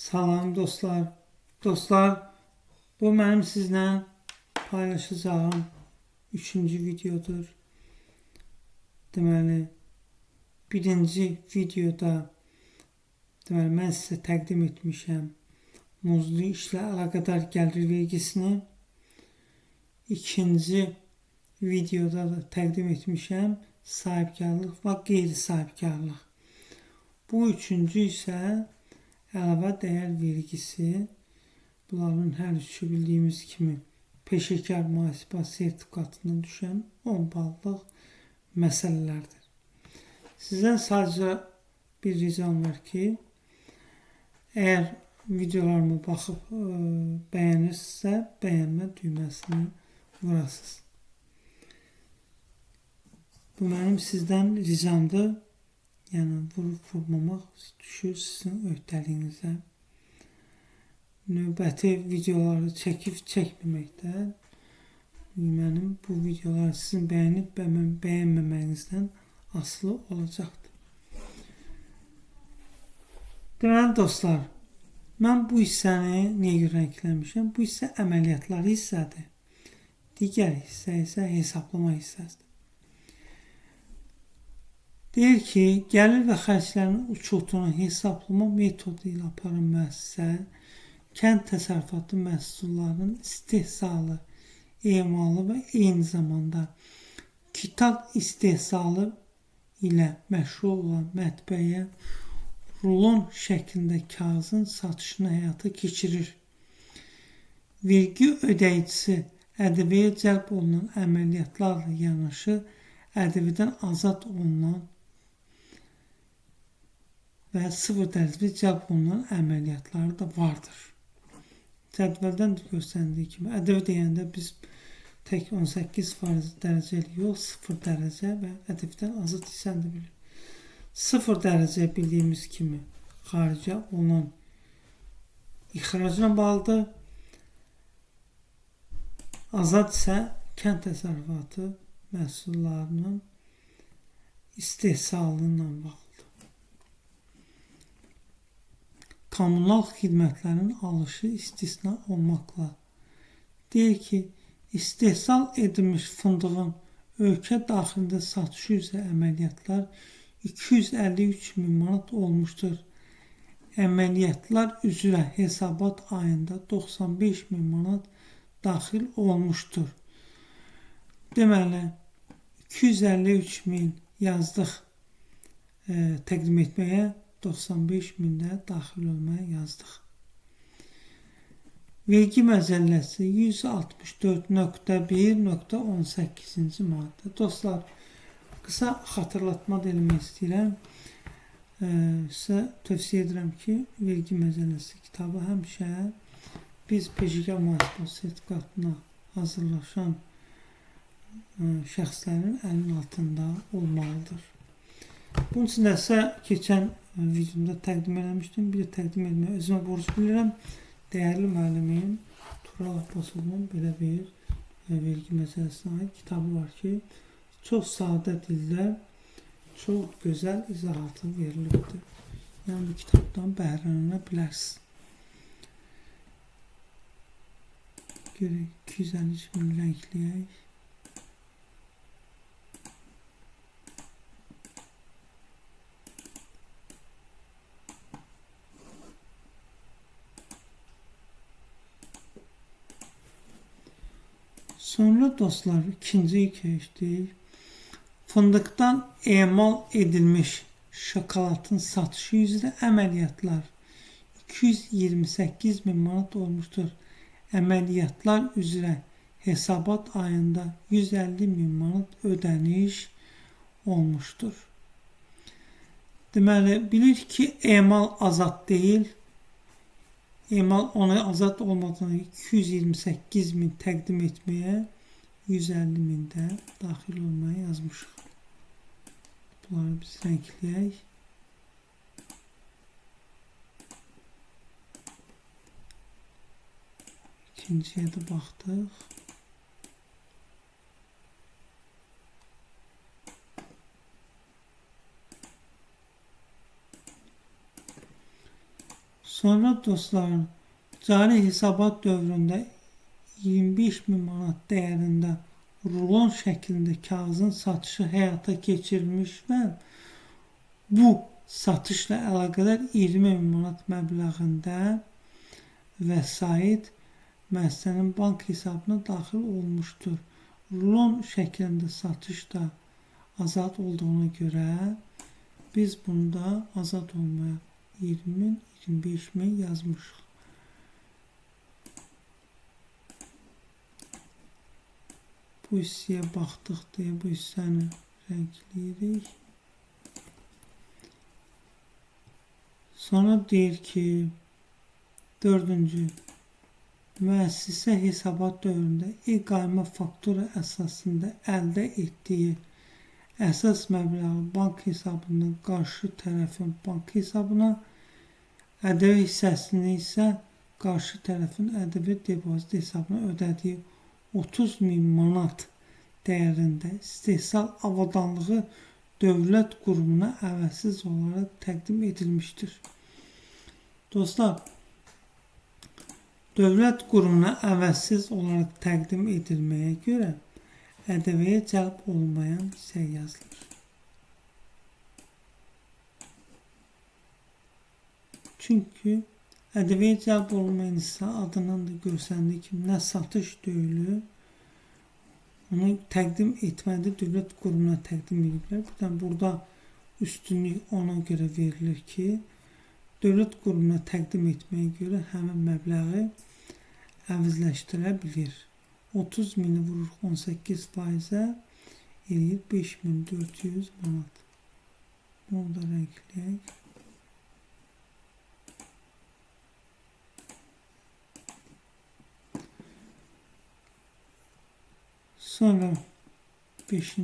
Salam dostlar. Dostlar, bu mənim sizlə paylaşacağım 3-cü videodur. Deməli, birinci videoda mən sizə təqdim etmişəm muzlu işlə əlaqədar gəlir vergisini. İkinci videoda da təqdim etmişəm sahibkarlıq və qeyri-sahibkarlıq. Bu üçüncü isə əlavə dəyər vergisi. Bunların hər üçü bildiyimiz kimi peşəkar mühasibə sertifikatından düşən 10 ballıq məsələlərdir. Sizdən sadəcə bir ricam var ki, əgər videolarıma baxıb bəyənirsinizsə, bəyənmə düyməsini vurasınız. Bu mənim sizdən ricamdır. Yəni, vurmamaq düşür sizin öhdəliyinizə. Növbəti videoları çəkib çəkməməkdə mənim bu videoları sizin bəyənib bəyənməməyinizdən asılı olacaqdır. Deməli dostlar, mən bu hissəni niyə görə rəngləmişəm? Bu hissə əməliyyatlar hissədir. Digər hissə isə hesablama hissəsidir. Deyir ki, gəlir və xərclərin uçotunu hesablama metodu ilə aparan müəssisə kənd təsərrüfatı məhsullarının istehsalı, emalı və eyni zamanda kitab istehsalı ilə məşğul olan mətbəyə rulon şəklində kağızın satışını həyata keçirir. Vergi ödəyicisi ƏDV-yə cəlb olunan əməliyyatlarla yanaşı ƏDV-dən azad olunan və 0 dərəcəli cəlb olunan əməliyyatları da vardır. Cədvəldən də göstərildiyi kimi, ƏDV deyəndə biz tək 18% dərəcəli yox, 0 dərəcə və ƏDV-dən azad hissəni də bilir. 0 dərəcə bildiyimiz kimi xaricə olunan ixracla bağlıdır. Azad isə kənd təsərrüfatı məhsullarının istehsalı ilə bağlıdır. Kommunal xidmətlərin alışı istisna olmaqla deyir ki, istehsal edilmiş fındığın ölkə daxilində satışı üzrə əməliyyatlar 253 min manat olmuşdur. Əməliyyatlar üzrə hesabat ayında 95 min manat daxil olmuşdur. Deməli, 253 min yazdıq təqdim etməyə, 95 mində daxil olmaya yazdıq. Vergi məcəlləsi 164.1.18-ci maddə. Dostlar, qısa xatırlatma da eləmək istəyirəm. Sizə tövsiyə edirəm ki, vergi məcəlləsi kitabı həmişə biz peşəkar mühasibə sertifikatına hazırlaşan şəxslərin əlinin altında olmalıdır. Bunun üçün də sizə keçən videomda təqdim eləmişdim. Bir də təqdim etməyə özümə borc bilirəm. Dəyərli müəllimim Tural Abbasovun belə bir vergi məsələsinə aid kitabı var ki, çox sadə dildə, çox gözəl izahatı verilibdir. Yəni, bu kitabdan bəhrələnə bilərsiniz. Görək, 253 min rəngləyək. Sonra dostlar, ikinciyi keçdik. Fındıqdan emal edilmiş şokoladın satışı üzrə əməliyyatlar 228 min manat olmuşdur. Əməliyyatlar üzrə hesabat ayında 150 min manat ödəniş olmuşdur. Deməli, bilir ki, emal azad deyil. Emal ona azad olmadığını 228 min təqdim etməyə 150 min də daxil olmaya yazmışıq. Bunları biz rəngləyək. İkinciyə də baxdıq. Sonra dostlar, cari hesabat dövründə 25.000 manat dəyərində rulon şəklində kağızın satışı həyata keçirilmiş və bu satışla əlaqədar 20.000 manat məbləğində vəsait müəssisənin bank hesabına daxil olmuşdur. Rulon şəklində satış da azad olduğuna görə biz bunda azad olmaya 20.000, 25.000 yazmışıq. Bu hissəyə baxdıq deyə bu hissəni rəngləyirik. Sonra deyir ki, 4-cü, müəssisə hesabat dövründə iqamə faktura əsasında əldə etdiyi əsas məbləği bank hesabından qarşı tərəfin bank hesabına, ƏDV hissəsini isə qarşı tərəfin ƏDV depozit hesabına ödədiyi 30.000 manat dəyərində istehsal avadanlığı dövlət qurumuna əvəzsiz olaraq təqdim edilmişdir. Dostlar, dövlət qurumuna əvəzsiz olaraq təqdim edilməyə görə ƏDV-yə cəlb olmayan hissə yazılır. Çünki ƏDV-yə cəlb olmayan hissə adından da görsəndiyi kimi nə satış deyil, onu təqdim etmədə dövlət qurumuna təqdim ediblər. Burada üstünlük ona görə verilir ki, dövlət qurumuna təqdim etməyə görə həmin məbləği əvizləşdirə bilir. 30.000-i vururuq 18%-ə, eləyir 5.400 manat. Bunu da rəngləyək. Sonra 5-ci,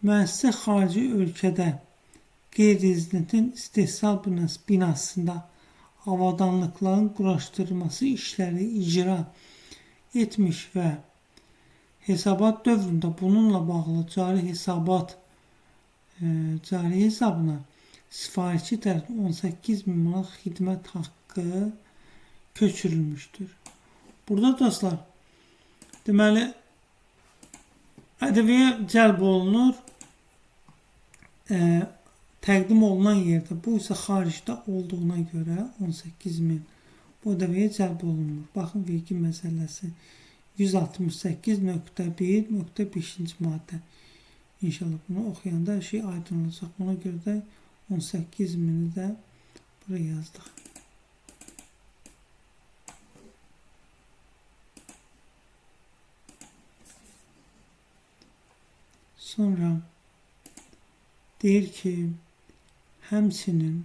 müəssisə xarici ölkədə qeyri-rezidentin istehsal binasında avadanlıqların quraşdırılması işləri icra etmiş və hesabat dövründə bununla bağlı cari hesabına sifarişçi tərəfindən 18.000 manat xidmət haqqı köçürülmüşdür. Burada dostlar, deməli, ƏDV-yə cəlb olunur, təqdim olunan yerdə, bu isə xaricdə olduğuna görə 18.000 bu ƏDV-yə cəlb olunur. Baxın, vergi məsələsi 168.1.5-ci maddə. İnşallah bunu oxuyanda hər şey aydın olacaq. Ona görə də 18.000-i də buraya yazdıq. Sonra deyir ki, həmçinin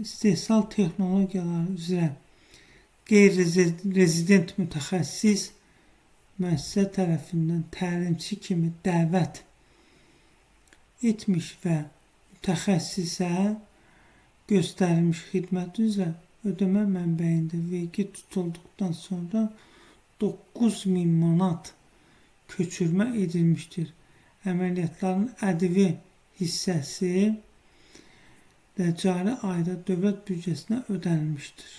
istehsal texnologiyaları üzrə qeyri-rezident mütəxəssis müəssisə tərəfindən təlimçi kimi dəvət etmiş və mütəxəssisə göstərilmiş xidmət üzrə ödəmə mənbəyində vergi tutulduqdan sonra 9.000 manat köçürmə edilmişdir. Əməliyyatların ƏDV hissəsi də cari ayda dövlət büdcəsinə ödənilmişdir.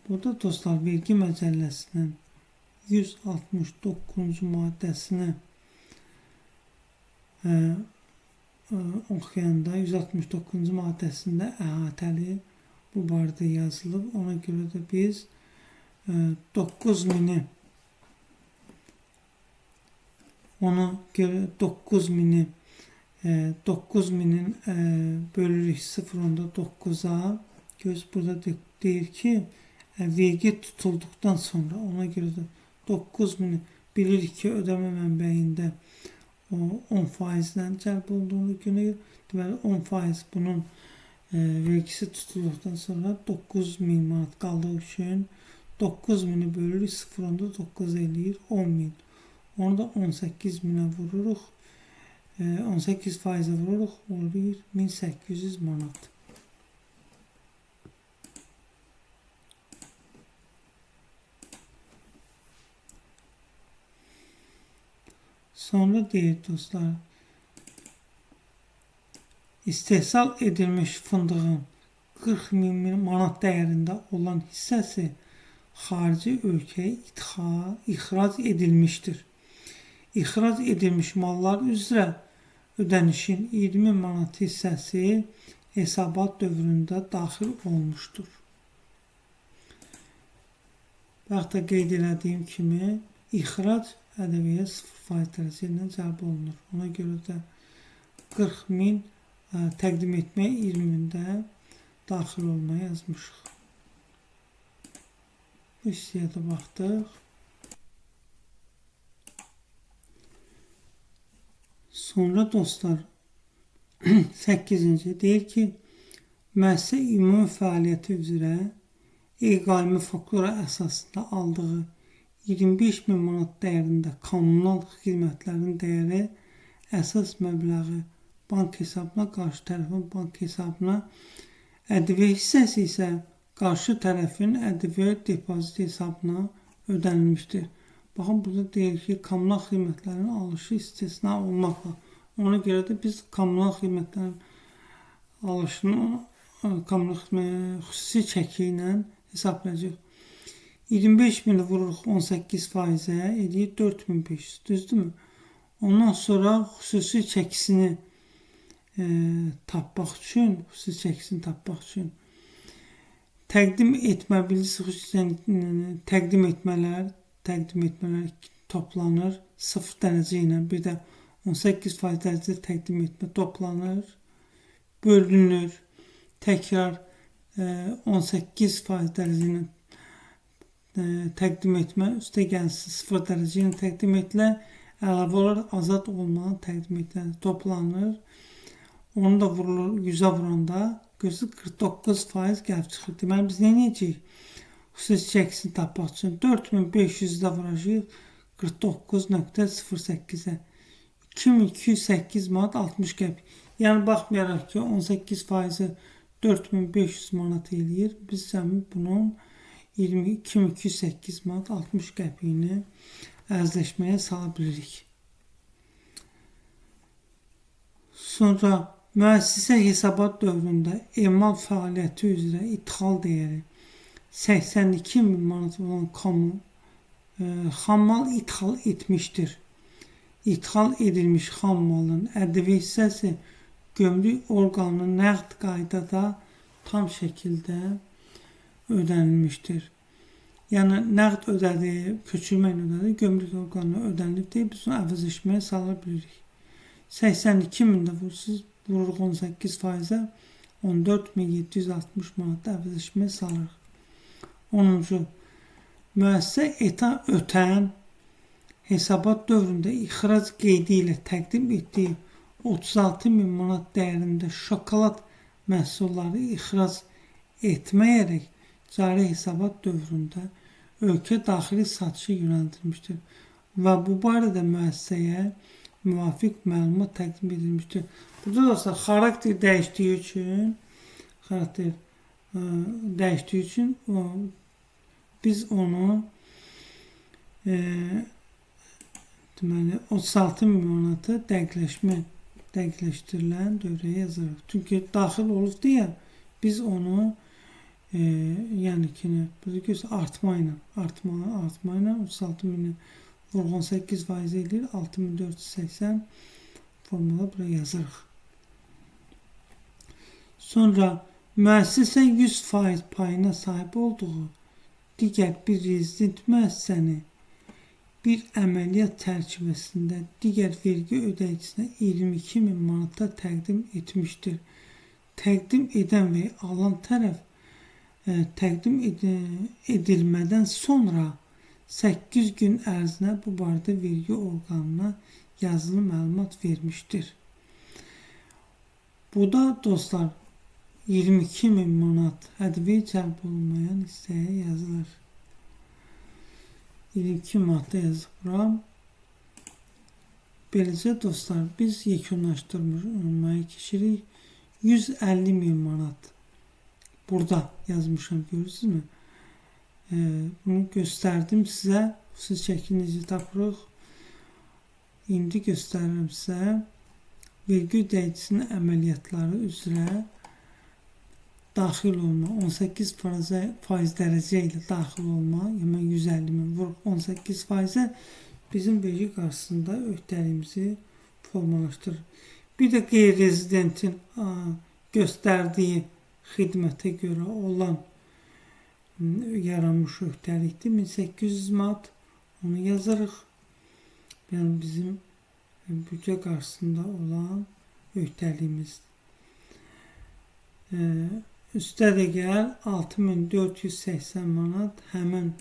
Burada dostlar, vergi məcəlləsinin 169-cu maddəsini oxuyanda 169-cu maddəsində əhatəli bu barədə yazılıb. Ona görə də biz 9.000-i bölürük 0.9-a. Burada deyir ki, vergi tutulduqdan sonra, ona görə də 9.000-i bilirik ki, ödəmə mənbəyində 10%-dən cəlb olduğunu görə, deməli 10% bunun vergisi tutulduqdan sonra 9.000 manat qaldığı üçün 9.000-i bölürük 0.9 eləyir 10.000. Onu da 18.000-ə vururuq, 18%-ə vururuq, olur 1.800 manat. Sonra deyir dostlar, istehsal edilmiş fındığın 40 min manat değerinde olan hissəsi xarici ölkəyə ixrac edilmiştir. İxrac edilmiş mallar üzrə ödənişin 20 manat hissəsi hesabat dövründə daxil olmuşdur. Baxda qeyd elədiyim kimi ixrac ədəbiyyat 0% dərəcə ilə cəlb olunur. Ona görə də 40 min təqdim etməyə 20-də daxil olmaya yazmışıq. Bu hissəyə də baxdıq. Sonra dostlar 8-ci deyir ki, müəssisə ümumi fəaliyyəti üzrə iqaimi faktura əsasında aldığı 25 min manat dəyərində kommunal xidmətlərin dəyəri əsas məbləği bank hesabına, qarşı tərəfin bank hesabına, ədviyyə hissəsi isə qarşı tərəfin ədviyyə depozit hesabına ödənilmişdir. Baxın, burada deyir ki, kommunal xidmətlərin alışı istisna olmaqla. Ona görə də biz kommunal xidmətlərin alışını xüsusi çəki ilə hesablayacaq. 25 bini vururuq 18%-ə, edir 4500, düzdürmü? Ondan sonra xüsusi çəkisini tapmaq üçün, təqdim etmə bilgisi xüsusən təqdim etmələr toplanır 0 dərəcə ilə, bir də 18% dərəcə təqdim etmə toplanır, bölünür, təkrar 18% dərəcə ilə təqdim etmə, üstə gəlsin 0 dərəcə ilə təqdim edilə, əlavə olaraq azad olmadan təqdim edilə toplanır. Onu da vurulur 100'ə vuranda gözü 49% gəlib çıxır. Deməli biz nə edəcəyik? Xüsusi çəkisini tapmaq üçün 4500'də vuracağıq 49.08'ə. 2208 manat 60 qəpik. Yəni baxmayaraq ki 18%-i 4500 manat eləyir. Biz səmin bunun 2208 manat 60 qəpiyini ərzləşməyə sala bilirik. Sonra müəssisə hesabat dövründə emal fəaliyyəti üzrə ithal dəyəri 82 min manat olan xammal ithal etmişdir. İthal edilmiş xammalın ədəvi hissəsi gömrük orqanının nəqd qaydada tam şəkildə ödənilmişdir. Yəni nəqd ödədi, köçürmə ödədi, gömrük orqanına ödənilib deyib biz onu əvəzləşməyə sala bilirik. 82 min də vururuq 18%-ə 14.760 manat əvəzləşməyə salırıq. 10-cu, müəssisə ötən hesabat dövründə ixrac qeydi ilə təqdim etdiyi 36 min manat dəyərində şokolad məhsulları ixrac etməyərək cari hesabat dövründə ölkə daxili satışı yönəltilmişdir və bu barədə müəssisəyə müvafiq məlumat təqdim edilmişdir. Burada da xarakter dəyişdiyi üçün biz onu deməli 36 min manatı dəqiqləşdirilən dövrəyə yazırıq. Çünki daxil olub deyə biz onu yəni ki artma ilə 36 mini vurğun 8% eləyir 6480 formula buraya yazırıq. Sonra müəssisə 100% payına sahib olduğu digər bir rezident müəssisəni bir əməliyyat çərçivəsində digər vergi ödəyicinə 22 min manata təqdim etmişdir. Təqdim edən və alan tərəf təqdim edilmədən sonra 8 gün ərzində bu barədə vergi orqanına yazılı məlumat vermişdir. Bu da dostlar 22 min manat ədəvi cəlb olunmayan hissəyə yazılır. 22 manatda yazıq bura. Beləcə dostlar biz yekunlaşdırmaya keçirik. 150 min manat burada yazmışam, görürsünüzmü? Bunu göstərdim sizə. Siz çəkinizi tapırıq. İndi göstərirəm sizə vergi ödəyicisinin əməliyyatları üzrə daxil olma, 18% dərəcə ilə daxil olma, yəni 150.000 vurub 18%-ə bizim vergi qarşısında öhdəliyimizi formalaşdırır. Bir də qeyri-rezidentin göstərdiyi xidmətə görə olan yaranmış öhdəlikdir. 1800 manat onu yazırıq. Yəni bizim büdcə qarşısında olan öhdəliyimizdir. Üstə də gəl 6480 manat həmin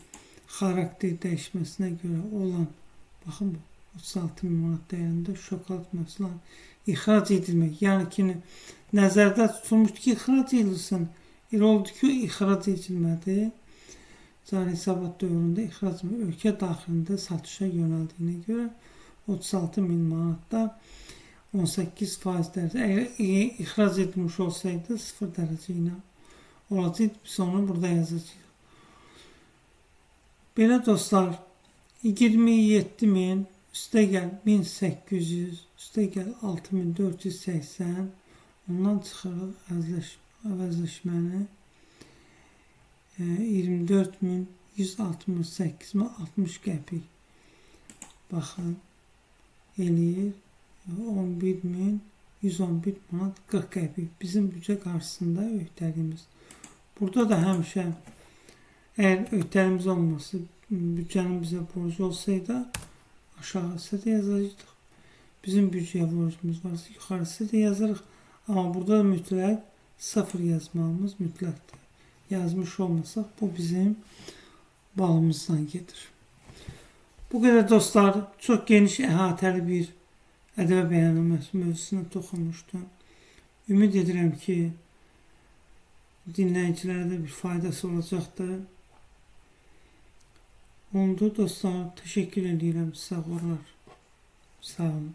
xarakter dəyişməsinə görə olan, baxın bu 36.000 manat dəyərində şokolad məhsulları ixrac edilmək. Yəni ki, nəzərdə tutulmuşdur ki, ixrac edilsin. Elə oldu ki, ixrac edilmədi. Cari hesabat dövründə ixrac ölkə daxilində satışa yönəldiyinə görə 36.000 manatda 18% dərəcə. Əgər ixrac edilmiş olsaydı 0 dərəcə ilə olacaqdı. Biz onu burada yazacağıq. Belə dostlar, 27.000 üstə gəl 1800, üstə gəl 6480, ondan çıxırıq əvəzləşməni 24.168 60 qəpik. Baxın, eləyir 11.111 manat 40 qəpik. Bizim büdcə qarşısında öhdəliyimiz. Burada da həmişə əgər öhdəliyimiz olması, büdcənin bizə borcu olsaydı aşağısı da yazacaqdıq. Bizim büdcəyə borcumuz varsa yuxarısı da yazırıq. Amma burada da mütləq 0 yazmamız mütləqdir. Yazmış olmasaq bu bizim balımızdan gedir. Bu qədər dostlar, çox geniş əhatəli bir ədəbi bəyannaməsi mövzusuna toxunmuşdum. Ümid edirəm ki, dinləyicilərə də bir faydası olacaqdır. Oldu dostlar, təşəkkür edirəm, sağ olun. Sağ olun.